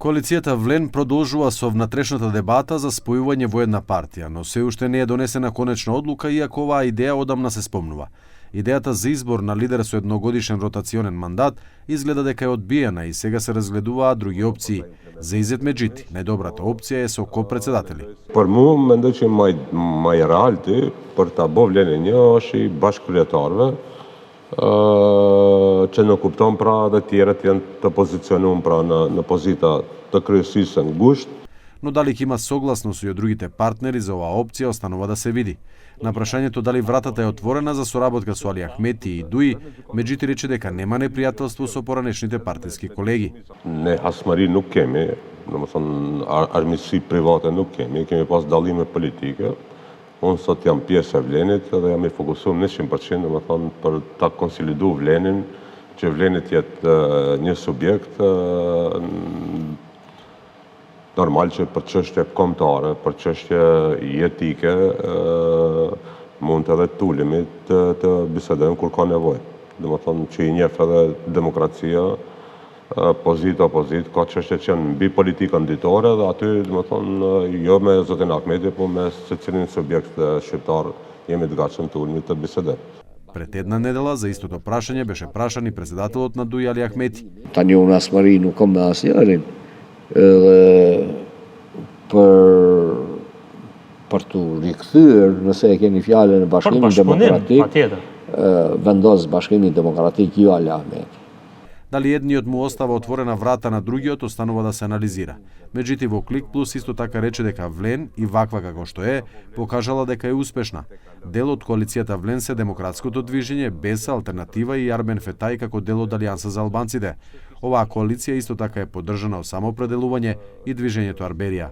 Коалицијата Влен продолжува со внатрешната дебата за спојување во една партија, но се уште не е донесена конечна одлука, иако оваа идеја одамна се спомнува. Идејата за избор на лидер со едногодишен ротационен мандат изгледа дека е одбиена и сега се разгледуваат други опции. За Изет Меджити, најдобрата опција е со копредседатели. Për mua mendoj që më i realti për ta bërë Vlenin një është i bashkëkryetarëve, që në kupton pra dhe tjerët janë të pozicionuar pra në pozita të kryesisë ngushtë. Но дали ќе има согласност и од другите партнери за оваа опција останува да се види. На прашањето дали вратата е отворена за соработка со Али Ахмети и Дуи, Меджити рече дека нема непријателство со поранешните партиски колеги. Ne hasmëri nuk kemi, domethënë armiqësi private nuk kemi pas dallime politike. Unë sot jam pjesë e Vlenit dhe jam i fokusuar 100% domethënë për ta konsoliduar Vlenin, që Vleni të jetë një subjekt normal që për çështje kombëtare, për çështje jetike, mund edhe të ulemi të bisedojmë kur ka nevojë. Domethënë që i njeh edhe demokracia, pozitë opozit, ka çështje që janë mbi politikën ditore dhe aty domethënë jo me zotin Ahmeti, po me secilin subjekt shqiptar jemi të gatshëm të ulemi të bisedojmë. Пред една недела за истото прашање беше прашан и председателот на Дуи Али Ахмети. Tani unë asmëri nuk kam me asnjërin. Edhe për të rikthyer, nëse e keni fjalën e Bashkimit Demokratik, vendos Bashkimi Demokratik ju Али Ахмети. Дали едниот му остава отворена врата на другиот останува да се анализира. Меѓутоа во Клик Плюс исто така рече дека Влен и ваква како што е, покажала дека е успешна. Дел од коалицијата Влен се Демократското движење, без алтернатива и Арбен Фетај како дел од Алијанса за албанците. Оваа коалиција исто така е поддржана од самоопределување и движењето Арберија.